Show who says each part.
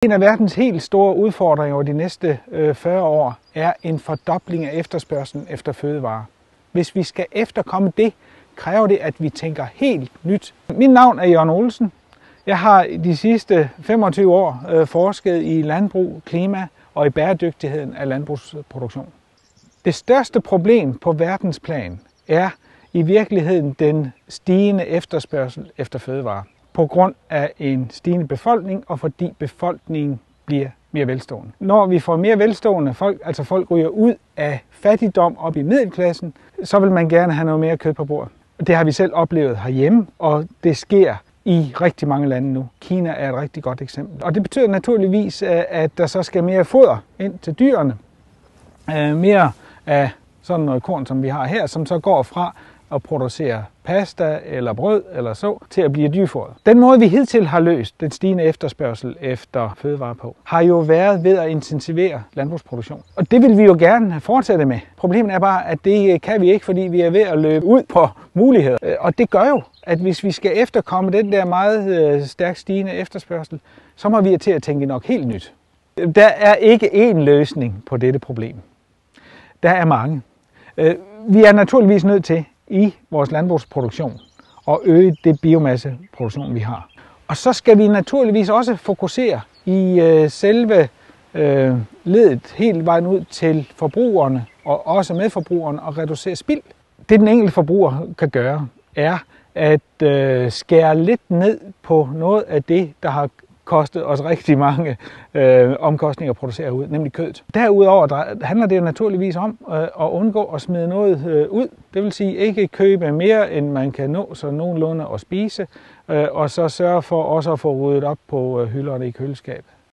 Speaker 1: En af verdens helt store udfordringer over de næste 40 år er en fordobling af efterspørgslen efter fødevarer. Hvis vi skal efterkomme det, kræver det, at vi tænker helt nyt. Mit navn er Jørgen Olsen. Jeg har de sidste 25 år forsket i landbrug, klima og i bæredygtigheden af landbrugsproduktion. Det største problem på verdensplan er i virkeligheden den stigende efterspørgsel efter fødevarer. På grund af en stigende befolkning, og fordi befolkningen bliver mere velstående. Når vi får mere velstående folk, altså folk ryger ud af fattigdom op i middelklassen, så vil man gerne have noget mere kød på bordet. Det har vi selv oplevet herhjemme, og det sker i rigtig mange lande nu. Kina er et rigtig godt eksempel. Og det betyder naturligvis, at der så skal mere foder ind til dyrene. Mere af sådan noget korn, som vi har her, som så går fra at producere pasta eller brød eller så til at blive dyrfoder. Den måde, vi hidtil har løst den stigende efterspørgsel efter fødevarer på, har jo været ved at intensivere landbrugsproduktion. Og det vil vi jo gerne fortsætte med. Problemet er bare, at det kan vi ikke, fordi vi er ved at løbe ud på muligheder. Og det gør jo, at hvis vi skal efterkomme den der meget stærkt stigende efterspørgsel, så må vi til at tænke nok helt nyt. Der er ikke én løsning på dette problem. Der er mange. Vi er naturligvis nødt til i vores landbrugsproduktion og øge det biomasseproduktion, vi har. Og så skal vi naturligvis også fokusere i selve ledet hele vejen ud til forbrugerne og også medforbrugerne og reducere spild. Det den enkelte forbruger kan gøre, er at skære lidt ned på noget af det, der har kostet os rigtig mange omkostninger at producere ud, nemlig kødet. Derudover handler det naturligvis om at undgå at smide noget ud. Det vil sige ikke købe mere, end man kan nå så nogenlunde at spise, og så sørge for også at få ryddet op på hylderne i køleskabet.